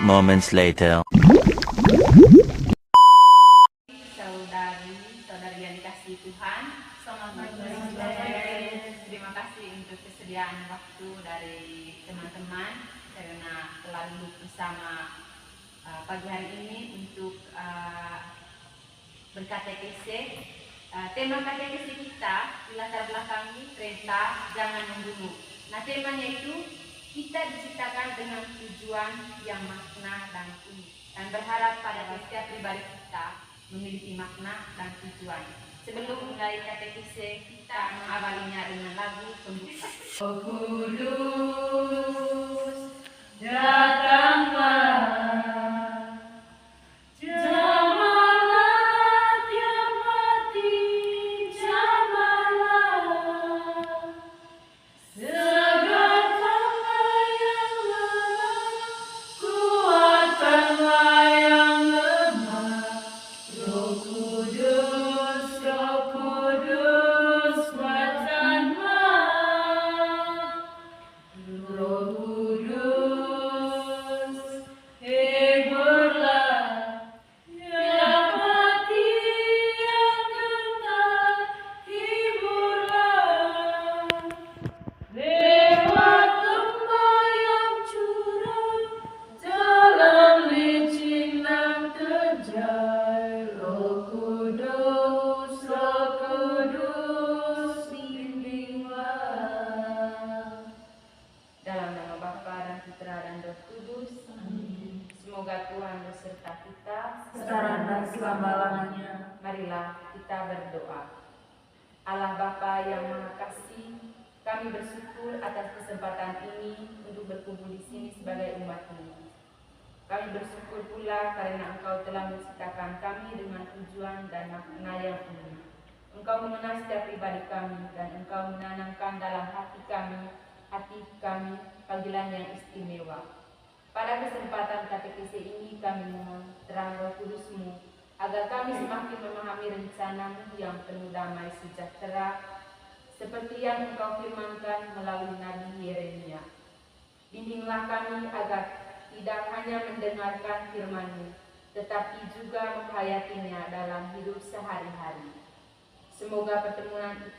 moments later. Saudari yang dikasihi Tuhan, selamat pagi. Terima kasih untuk kesediaan waktu dari teman-teman karena telah duduk bersama pagi hari ini untuk berkatekese. Tema katekese kita dilatar belakangi perintah jangan membunuh. Nah, temanya itu kita diciptakan dengan tujuan yang makna dan unik, dan berharap pada setiap pribadi kita memiliki makna dan tujuan. Sebelum mulai katekese, kita mengawalinya dengan lagu pembuka. Oh Kudus, datanglah. Semoga Tuhan beserta kita sekarang dan selama-lamanya. Marilah kita berdoa. Allah Bapa yang Maha Kasih, kami bersyukur atas kesempatan ini untuk berkumpul di sini sebagai umat-Mu. Kami bersyukur pula karena Engkau telah menciptakan kami dengan tujuan dan makna yang unik. Engkau mengenal setiap pribadi kami dan Engkau menanamkan dalam hati kami panggilan yang istimewa. Pada kesempatan katekese ini kami mohon terang Roh Kudus-Mu agar kami semakin memahami rencana-Mu yang penuh damai sejahtera seperti yang Engkau firmankan melalui Nabi Yeremia. Bimbinglah kami agar tidak hanya mendengarkan firman-Mu, tetapi juga menghayatinya dalam hidup sehari-hari. Semoga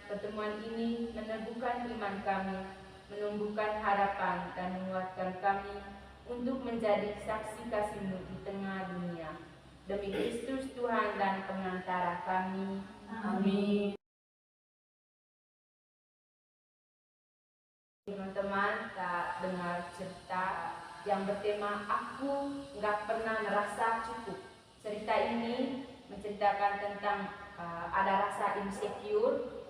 pertemuan ini meneguhkan iman kami, menumbuhkan harapan dan menguatkan kami untuk menjadi saksi kasih-Mu di tengah dunia. Demi Kristus Tuhan dan pengantara kami. Amin. Teman-teman, tak dengar cerita yang bertema Aku Nggak Pernah Merasa Cukup. Cerita ini menceritakan tentang ada rasa insecure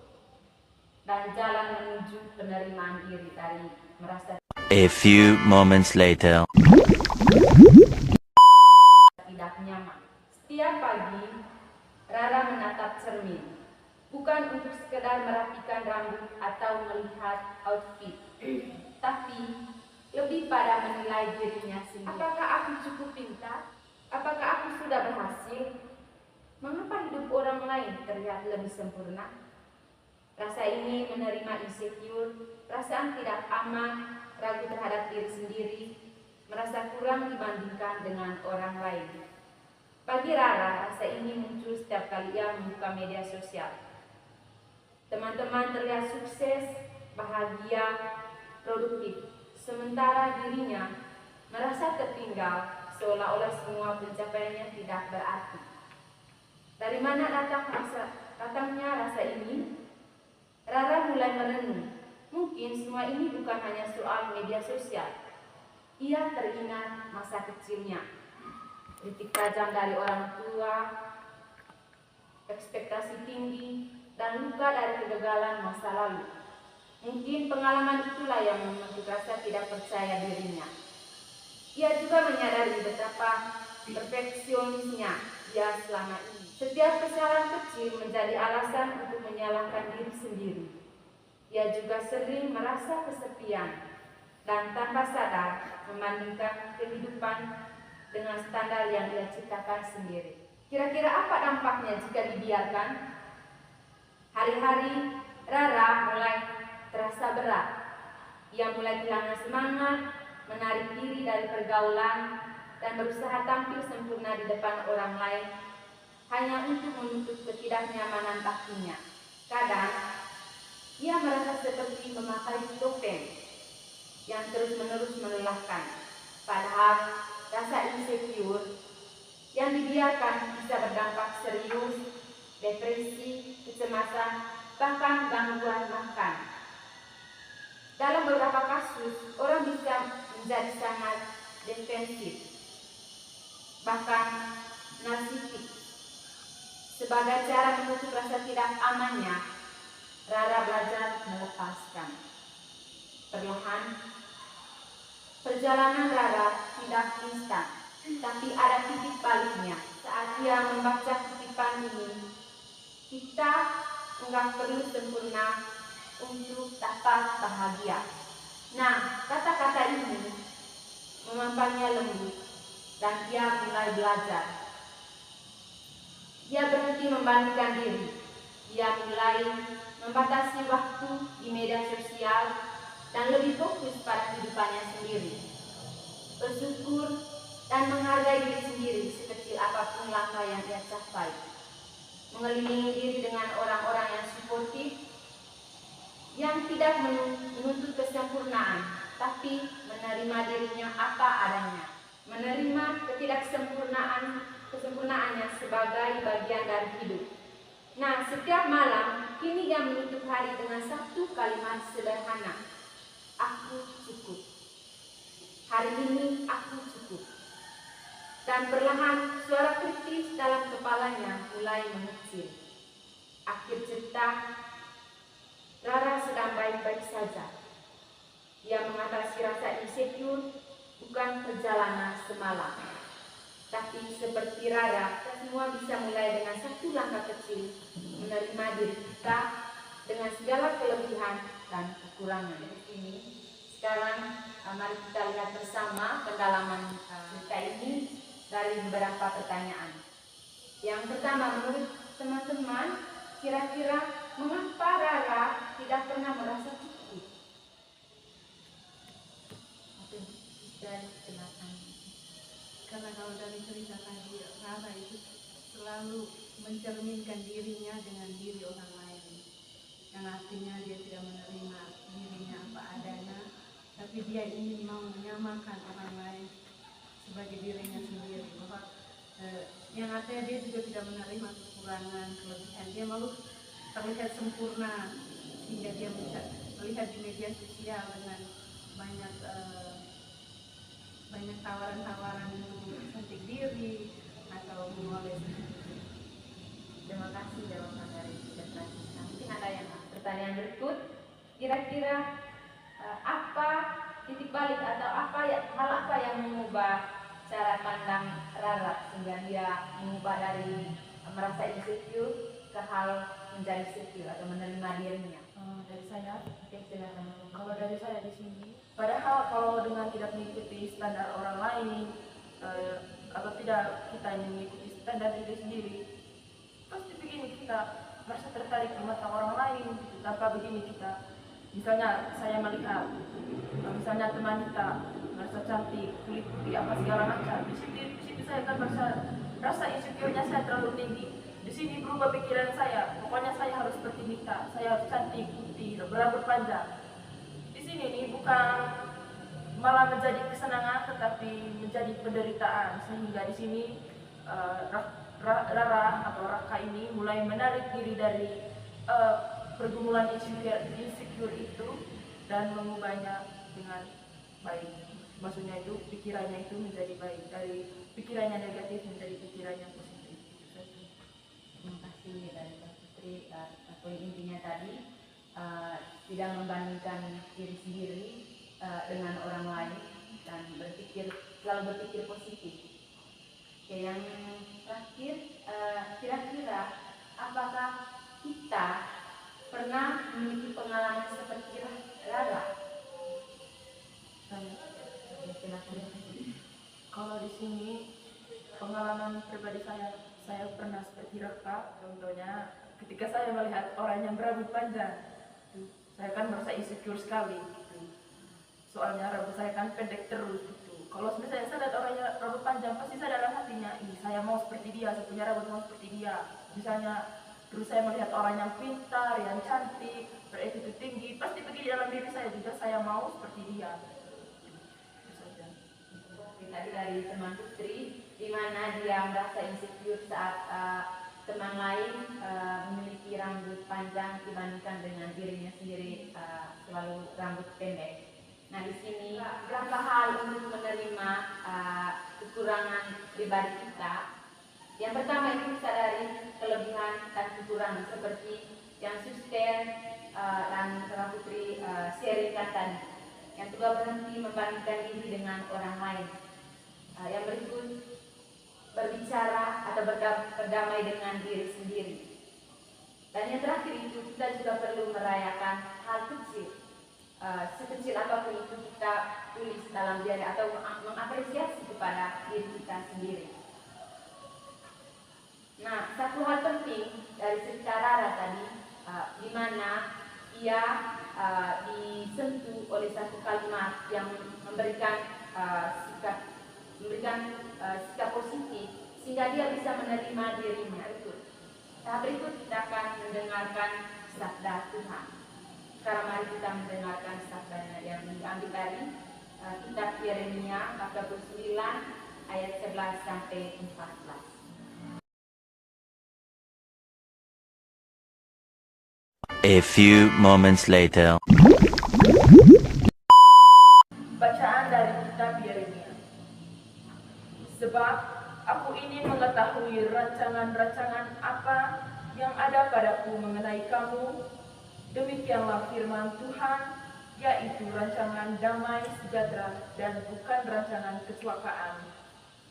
dan jalan menuju penerimaan diri dari merasa A few moments later. tidak nyaman. Setiap pagi, Rara menatap cermin, bukan untuk sekedar merapikan rambut atau melihat outfit, tapi lebih pada menilai dirinya sendiri. Apakah aku cukup pintar? Apakah aku sudah berhasil? Mengapa hidup orang lain terlihat lebih sempurna? Rasa ini menerima insecure, perasaan tidak aman, ragu terhadap diri sendiri, merasa kurang dibandingkan dengan orang lain. Bagi Rara, rasa ini muncul setiap kali ia membuka media sosial. Teman-teman terlihat sukses, bahagia, produktif, sementara dirinya merasa tertinggal, seolah-olah semua pencapaiannya tidak berarti. Dari mana datangnya rasa ini? Rara mulai merenung. Mungkin semua ini bukan hanya soal media sosial. Ia teringat masa kecilnya, kritik tajam dari orang tua, ekspektasi tinggi, dan luka dari kegagalan masa lalu. Mungkin pengalaman itulah yang membentuk rasa tidak percaya dirinya. Ia juga menyadari betapa perfeksionisnya ia selama ini. Setiap kesalahan kecil menjadi alasan untuk menyalahkan diri sendiri. Ia juga sering merasa kesepian dan tanpa sadar membandingkan kehidupan dengan standar yang ia ciptakan sendiri. Kira-kira apa dampaknya jika dibiarkan? Hari-hari Rara mulai terasa berat. Ia mulai kehilangan semangat, menarik diri dari pergaulan, dan berusaha tampil sempurna di depan orang lain hanya untuk menutup ketidaknyamanan batinnya. Kadang ia merasa seperti memakai topeng yang terus-menerus melelahkan, padahal rasa insecure yang dibiarkan bisa berdampak serius, depresi, kecemasan, bahkan gangguan makan. Dalam beberapa kasus, orang bisa menjadi sangat defensif, bahkan narsistik. Sebagai cara menutup rasa tidak amannya, Rara belajar melepaskan. Perlahan, perjalanan Rara tidak instan, tapi ada titik baliknya. Saat ia membaca kutipan ini, kita enggak perlu sempurna untuk dapat bahagia. Nah, kata-kata ini memampangnya lembut dan dia mulai belajar. Dia berhenti membandingkan diri. Dia mulai membatasi waktu di media sosial dan lebih fokus pada kehidupannya sendiri. Bersyukur dan menghargai diri sendiri sekecil apapun langkah yang dia capai. Mengelilingi diri dengan orang-orang yang suportif, yang tidak menuntut kesempurnaan, tapi menerima dirinya apa adanya, menerima kesempurnaannya sebagai bagian dari hidup. Nah, setiap malam kini ia menutup hari dengan satu kalimat sederhana: aku cukup. Hari ini aku cukup. Dan perlahan suara kritis dalam kepalanya mulai mengecil. Akhir cerita, Rara sedang baik-baik saja. Dia mengatasi rasa insecure bukan perjalanan semalam. Tapi seperti Rara, kita semua bisa mulai dengan satu langkah kecil, menerima diri kita dengan segala kelebihan dan kekurangan. Di sini sekarang mari kita lihat bersama pendalaman cerita ini dari beberapa pertanyaan. Yang pertama, menurut teman-teman, kira-kira mengapa Rara tidak pernah merasa cukup? Karena kalau dari cerita tadi, Rara itu selalu mencerminkan dirinya dengan diri orang lain, yang artinya dia tidak menerima dirinya apa adanya, tapi dia ingin mau menyamakan orang lain sebagai dirinya sendiri, bahwa yang artinya dia juga tidak menerima kekurangan, kelebihan. Dia malu terlihat sempurna, sehingga dia bisa melihat di media sosial dengan banyak tawaran-tawaran untuk cantik diri atau memoles. Terima kasih jawaban dari Dr. Tisa. Mungkin ada yang pertanyaan berikut, kira-kira apa titik balik atau hal apa yang mengubah cara pandang Rara sehingga dia mengubah dari merasa insecure ke hal menjadi secure atau menerima dirinya? Dari saya, Oke, silakan. kalau dari saya di sini, padahal kalau dengan tidak mengikuti standar orang lain atau tidak kita yang mengikuti standar diri sendiri, pasti begini kita merasa tertarik di mata orang lain. Tanpa begini kita, misalnya saya melihat, misalnya teman kita merasa cantik, kulit putih apa segala macam, di situ saya kan rasa insecure-nya saya terlalu tinggi. Di sini berubah pikiran saya, pokoknya saya harus seperti Mita, saya harus cantik, putih, berambut panjang. Di sini nih bukan malah menjadi kesenangan, tetapi menjadi penderitaan, sehingga di sini Rara atau Raka ini mulai menarik diri dari pergumulan insecure itu dan mengubahnya dengan baik. Maksudnya itu pikirannya itu menjadi baik, dari pikirannya negatif menjadi pikirannya positif. Terima kasih dari Pak Putri. Poin intinya tadi tidak membandingkan diri sendiri dengan orang lain dan selalu berpikir positif. Oke, yang terakhir, kira-kira apakah kita pernah memiliki pengalaman seperti Rara? Kalau di sini pengalaman pribadi saya pernah seperti Raka. Contohnya ketika saya melihat orang yang berambut panjang, saya kan merasa insecure sekali gitu. Soalnya rambut saya kan pendek terus gitu. Kalau misalnya saya lihat orangnya rambut panjang, pasti saya dalam hatinya, saya mau seperti dia, saya punya rambut mau seperti dia. Misalnya terus saya melihat orang yang pintar, yang cantik, beretika tinggi, pasti begini dalam diri saya juga, saya mau seperti dia. Tadi dari teman Putri, di mana dia merasa insecure saat teman lain memiliki rambut panjang dibandingkan dengan dirinya sendiri selalu rambut pendek. Nah, di sini berapa hal untuk menerima kekurangan pribadi kita. Yang pertama itu sadari kelebihan dan kekurangan seperti yang Suster dan teman Putri sharingkan tadi. Yang kedua, berhenti membandingkan diri dengan orang lain. Yang berikut, berbicara atau berdamai dengan diri sendiri. Dan yang terakhir itu, kita juga perlu merayakan hal kecil, sekecil apapun itu kita tulis dalam diary atau mengapresiasi kepada diri kita sendiri. Nah, satu hal penting dari cerita Rara tadi, di mana ia disentuh oleh satu kalimat yang memberikan sikap positif sehingga dia bisa menerima dirinya. Tahap berikut kita akan mendengarkan sabda Tuhan. Sekarang mari kita mendengarkan sabdanya yang diambil dari kitab Yeremia 49 ayat 11 sampai 14. A few moments later. Bacaan dari kitab Yeremia. Sebab aku ingin mengetahui rancangan-rancangan apa yang ada padaku mengenai kamu, demikianlah firman Tuhan, yaitu rancangan damai sejahtera dan bukan rancangan kecelakaan,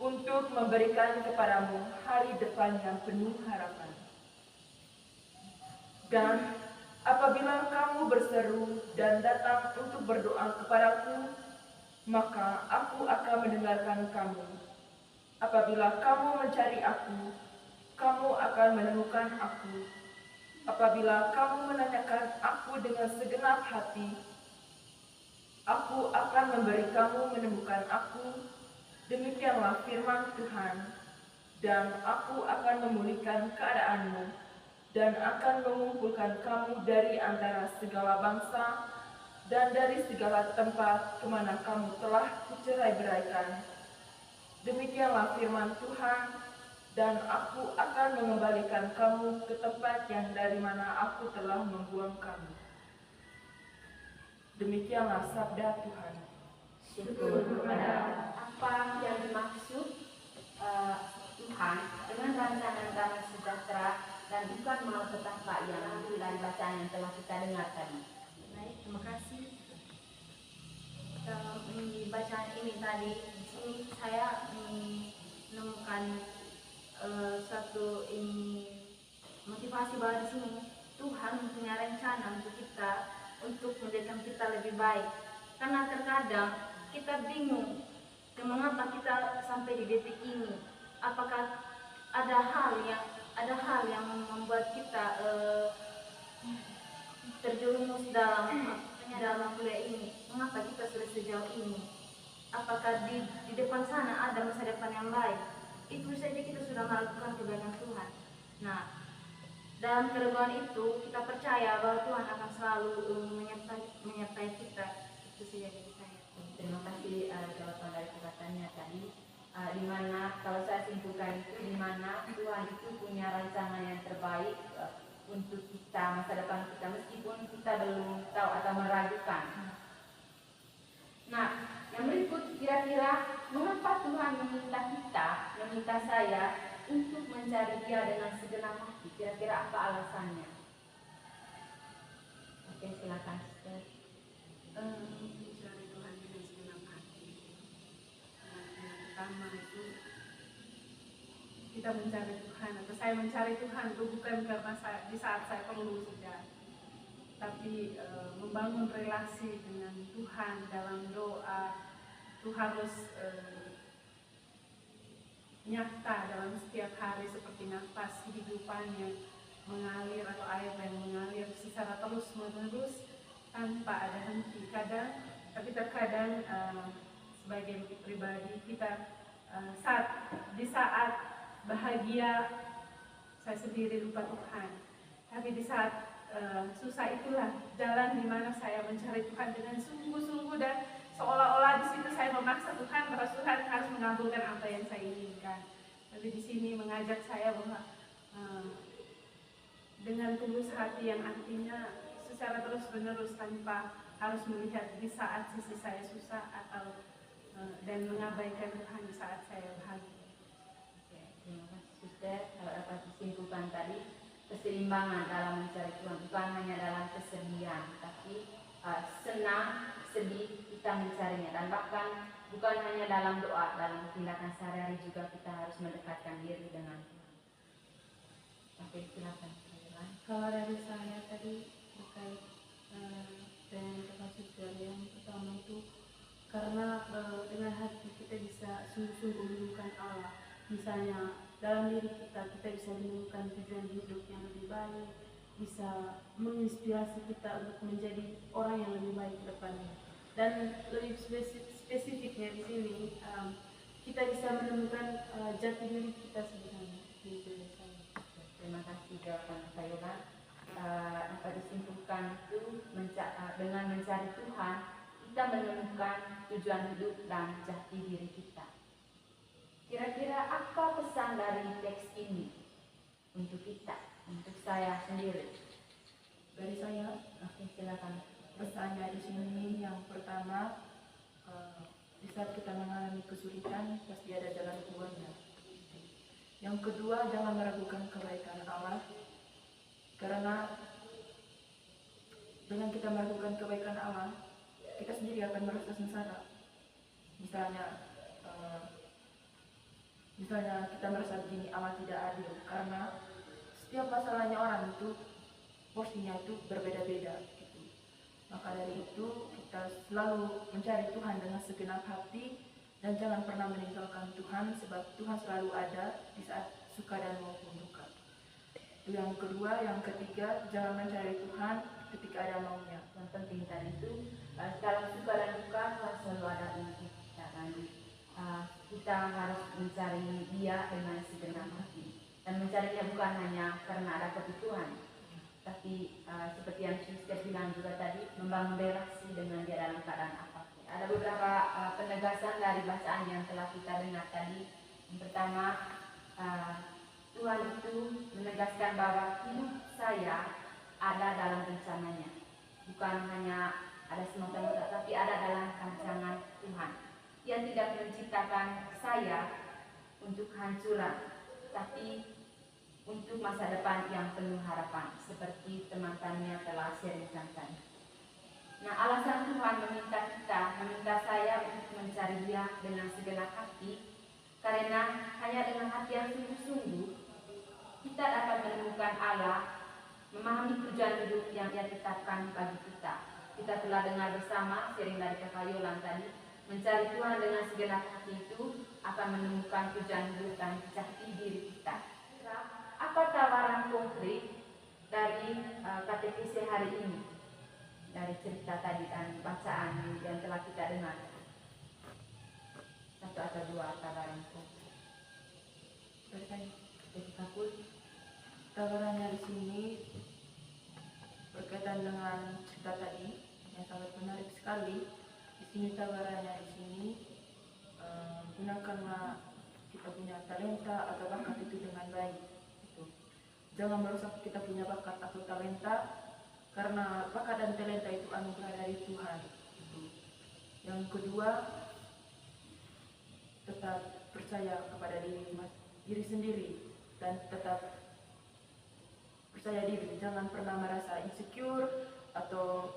untuk memberikan kepadamu hari depan yang penuh harapan. Dan apabila kamu berseru dan datang untuk berdoa kepadaku, maka aku akan mendengarkan kamu. Apabila kamu mencari aku, kamu akan menemukan aku. Apabila kamu menanyakan aku dengan segenap hati, aku akan memberi kamu menemukan aku. Demikianlah firman Tuhan. Dan aku akan memulihkan keadaanmu dan akan mengumpulkan kamu dari antara segala bangsa dan dari segala tempat kemana kamu telah kucerai-beraikan. Demikianlah firman Tuhan, dan aku akan mengembalikan kamu ke tempat yang dari mana aku telah membuang kamu. Demikianlah sabda Tuhan. Syukur kepada apa yang dimaksud Tuhan dengan rancangan damai sejahtera dan bukan malapetaka yang dari bacaan yang telah kita dengar tadi. Baik, terima kasih. Dalam bacaan ini tadi, di sini saya menemukan suatu motivasi bahwa di sini Tuhan punya rencana untuk kita untuk menjadikan kita lebih baik. Karena terkadang kita bingung mengapa kita sampai di detik ini. Apakah ada hal yang membuat kita terjerumus dalam kuliah ini? Mengapa kita sudah sejauh ini? Apakah di depan sana ada masa depan yang baik? Itu saja kita sudah melakukan kebaikan Tuhan. Nah, dalam kereguan itu kita percaya bahwa Tuhan akan selalu menyertai kita. Itu saja dari saya. Terima kasih jawaban dari perkataannya tadi. Di mana kalau saya simpulkan itu, di mana Tuhan itu punya rancangan yang terbaik untuk kita, masa depan kita, meskipun kita belum tahu atau meragukan. Nah, yang berikut, kira-kira mengapa Tuhan meminta saya untuk mencari Dia dengan segenap hati? Kira-kira apa alasannya? Oke, silakan. Mencari Tuhan dengan segenap hati. Yang pertama itu kita mencari Tuhan, atau saya mencari Tuhan itu bukan karena di saat saya perlu saja, tapi membangun relasi dengan Tuhan dalam doa itu harus nyata dalam setiap hari, seperti nafas kehidupan yang mengalir atau air yang mengalir secara terus menerus tanpa ada henti. Tapi terkadang sebagai pribadi kita di saat bahagia saya sendiri lupa Tuhan, tapi di saat susah itulah jalan di mana saya mencari Tuhan dengan sungguh-sungguh, dan seolah-olah di situ saya memaksa Tuhan bahwa Tuhan harus mengabulkan apa yang saya inginkan. Tapi di sini mengajak saya bahwa dengan tulus hati, yang artinya secara terus-menerus tanpa harus melihat di saat sisi saya susah atau dan mengabaikan Tuhan di saat saya bahagia. Oke, terima kasih Suster. Kalau dapat disimpulkan tadi, keseimbangan dalam mencari Tuhan bukan hanya dalam kesedihan, tapi senang, sedih kita mencarinya, dan bahkan bukan hanya dalam doa, dalam tindakan sehari-hari juga kita harus mendekatkan diri dengan Tuhan. Oke, silakan. Kalau dari saya tadi terkait dengan kata Suster, yang pertama itu karena dengan hati kita bisa sungguh-sungguh menemukan Allah. Misalnya dalam diri kita bisa menemukan tujuan hidup yang lebih baik, bisa menginspirasi kita untuk menjadi orang yang lebih baik ke depannya. Dan lebih spesifiknya di sini kita bisa menemukan jati diri kita sebenarnya. Terima kasih jawaban Kak Yola. Dapat disimpulkan itu dengan mencari Tuhan kita menemukan tujuan hidup dan jati diri kita. Kira-kira apa pesan dari teks ini untuk kita, untuk saya sendiri? Dari saya, Oke, silakan. pesannya di sini yang pertama, di saat kita mengalami kesulitan pasti ada jalan keluarnya. Yang kedua, jangan meragukan kebaikan Allah, karena dengan kita meragukan kebaikan Allah, kita sendiri akan merasa sengsara. Misalnya kita merasa begini, Allah tidak adil, karena setiap masalahnya orang itu porsinya itu berbeda-beda gitu. Maka dari itu kita selalu mencari Tuhan dengan segenap hati dan jangan pernah meninggalkan Tuhan, sebab Tuhan selalu ada di saat suka dan maupun duka. Itu yang kedua. Yang ketiga, jangan mencari Tuhan ketika ada maunya. Yang penting tadi itu dalam suka dan duka Tuhan selalu ada untuk kita, dan kita harus mencari Dia dengan segenap hati, dan mencarinya bukan hanya karena ada kebutuhan, tapi seperti yang Suster bilang juga tadi, membangun relasi dengan Dia dalam keadaan apapun. Ada beberapa penegasan dari bacaan yang telah kita dengar tadi. Yang pertama, Tuhan itu menegaskan bahwa hidup saya ada dalam rencananya, bukan hanya ada semata-mata, tapi ada dalam rancangan Tuhan. Dia tidak menciptakan saya untuk hancuran, tapi untuk masa depan yang penuh harapan, seperti teman-temannya telah sharingkan tadi. Nah, alasan Tuhan meminta saya untuk mencari Dia dengan segenap hati, karena hanya dengan hati yang sungguh-sungguh kita dapat menemukan Allah, memahami tujuan hidup yang Dia tetapkan bagi kita. Kita telah dengar bersama sharing dari Kakak Yolan tadi, mencari Tuhan dengan segenap hati itu akan menemukan tujuan hidup dan jati diri kita. Apa tawaran konkret dari katekese hari ini, dari cerita tadi dan bacaan yang telah kita dengar? Satu atau dua tawaran konkret Dari saya, dari Kapul? tawarannya di sini berkaitan dengan cerita tadi yang sangat menarik sekali. Di sini tawarannya di sini, gunakanlah kita punya talenta atau bakat itu dengan baik. Jangan merusak kita punya bakat atau talenta, karena bakat dan talenta itu anugerah dari Tuhan. Yang kedua, tetap percaya kepada diri sendiri dan tetap percaya diri. Jangan pernah merasa insecure atau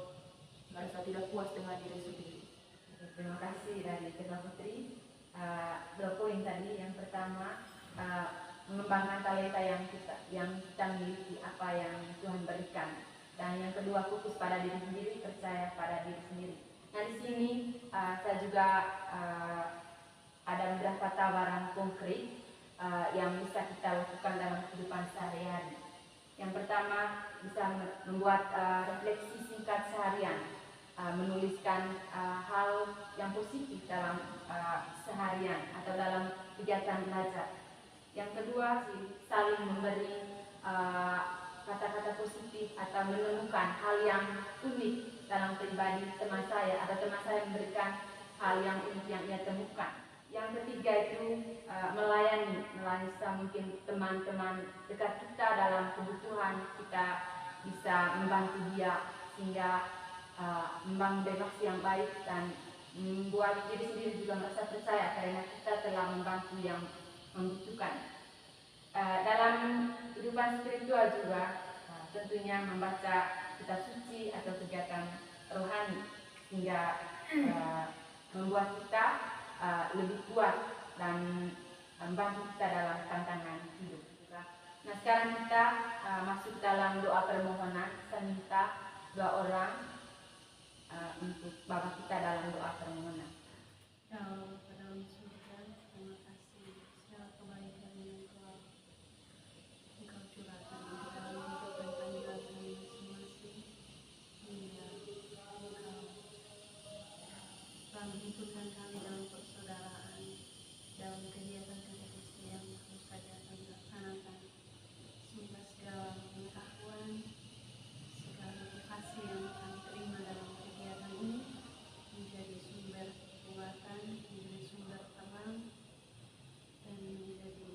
merasa tidak puas dengan diri sendiri. Terima kasih dari Kena Putri. Dua poin tadi. Yang pertama, mengembangkan talenta yang kita miliki, apa yang Tuhan berikan. Dan yang kedua, fokus pada diri sendiri, percaya pada diri sendiri. Nah, di sini saya juga ada beberapa tawaran konkret yang bisa kita lakukan dalam kehidupan sehari-hari. Yang pertama, bisa membuat refleksi singkat seharian. menuliskan hal yang positif dalam seharian atau dalam kegiatan belajar. Yang kedua sih, saling memberi kata-kata positif atau menemukan hal yang unik dalam pribadi teman saya, atau teman saya memberikan hal yang unik yang ia temukan. Yang ketiga itu melayani mungkin teman-teman dekat kita dalam kebutuhan, kita bisa membantu dia sehingga membangun relasi yang baik dan membuat diri sendiri juga merasa percaya karena kita telah membantu yang membutuhkan. Dalam kehidupan spiritual juga tentunya membaca kitab suci atau kegiatan rohani sehingga membuat kita lebih kuat dan membantu kita dalam tantangan hidup. Nah, sekarang kita masuk dalam doa permohonan. Saya minta dua orang untuk Bapak kita dalam doa permohonan. Ya Allah, dalam surga, terima kasih segala kebaikan yang Engkau curahkan di dalam hidup dan panggilan kami masing-masing, hingga Engkau telah menghidupkan kami dalam persaudaraan, dalam kegiatan-kegiatan yang terus saja kami laksanakan. Semoga segala pengetahuan, segala motivasi yang kami terima dalam kegiatan ini menjadi sumber kekuatan, menjadi sumber terang, dan menjadi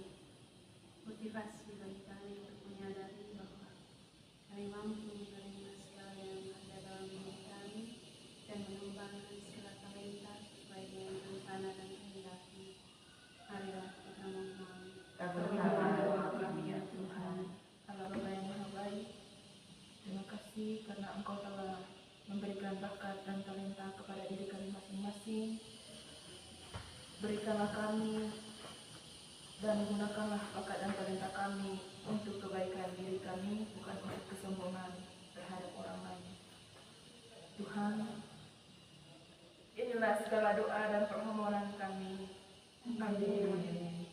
motivasi bagi kami untuk menyadari bahwa kami mampu menerima segala yang ada dalam hidup kami dan mengembangkan segala talenta sesuai dengan rencana dan kehendakmu. Marilah kita mohon. Kabulkanlah doa kami ya Tuhan. Allah Bapa yang Maha Baik, terima kasih karena Engkau telah memberikan bakat dan talenta kepada diri kami masing-masing. Berikanlah kami dan gunakanlah bakat dan talenta kami untuk kebaikan diri kami, bukan untuk kesombongan terhadap orang lain. Tuhan, inilah segala doa dan permohonan kami. Amin.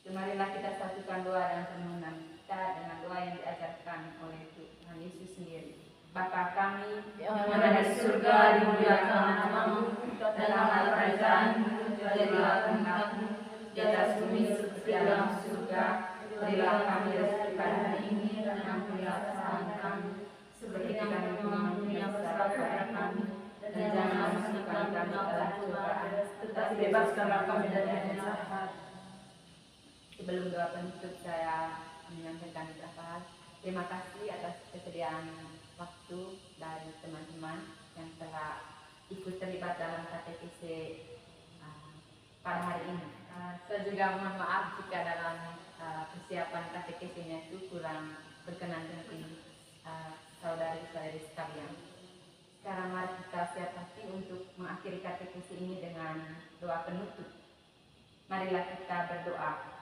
Marilah kita satukan doa dan permohonan kita dengan doa yang diajarkan oleh Tuhan Yesus sendiri. Bapa kami yang ada di surga, dimuliakanlah namamu, datanglah kerajaanmu, jadilah kehendakmu di atas bumi seperti dalam surga. Berilah kami rezeki pada hari ini dan ampunilah kesalahan kami, seperti kami mengampuni yang bersalah kepada kami, dan janganlah masukkan kami dalam cobaan, tetapi bebaskanlah kami dari yang jahat. Sebelum doa penutup saya menyampaikan beberapa hal. Terima kasih atas kesediaan waktu dari teman-teman yang telah ikut terlibat dalam KTPC pada hari ini. Saya juga mohon maaf jika dalam persiapan KTPC-nya itu kurang berkenan dengan saudari-saudari sekalian. Sekarang mari kita siap hati untuk mengakhiri KTPC ini dengan doa penutup. Marilah kita berdoa.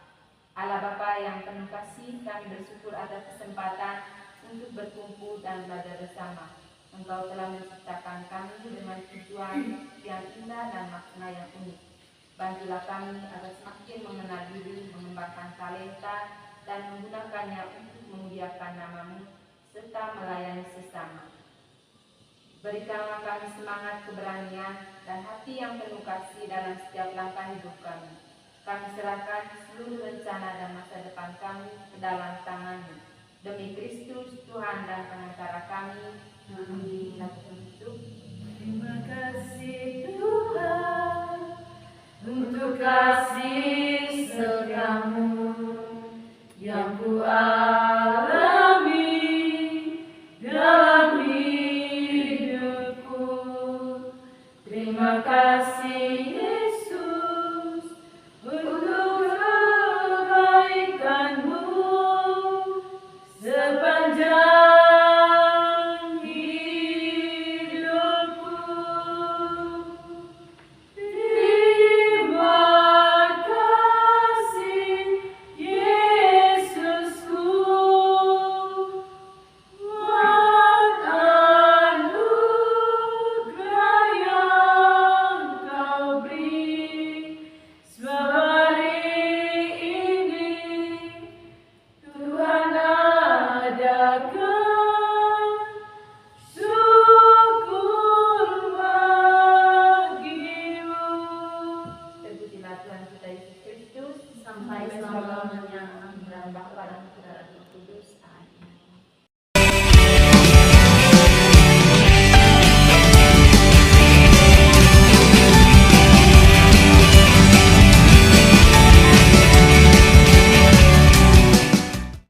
Allah Bapa yang penuh kasih, kami bersyukur atas kesempatan untuk berkumpul dan belajar bersama. Engkau telah menciptakan kami dengan tujuan yang indah dan makna yang unik. Bantulah kami agar semakin mengenal diri, mengembangkan talenta, dan menggunakannya untuk memuliakan nama-Mu serta melayani sesama. Berikanlah kami semangat, keberanian, dan hati yang penuh kasih dalam setiap langkah hidup kami. Kami serahkan seluruh rencana dan masa depan kami ke dalam tangan-Mu. Demi Kristus, Tuhan dan Pengantara kami. Amin. Terima kasih Tuhan untuk kasih setiamu yang ku alami dalam hidupku. Terima kasih Yesus untuk kebaikan-Mu sepanjang hidup. Tuhan kita Yesus Kristus sampai selama-lamanya. dan Bapa dan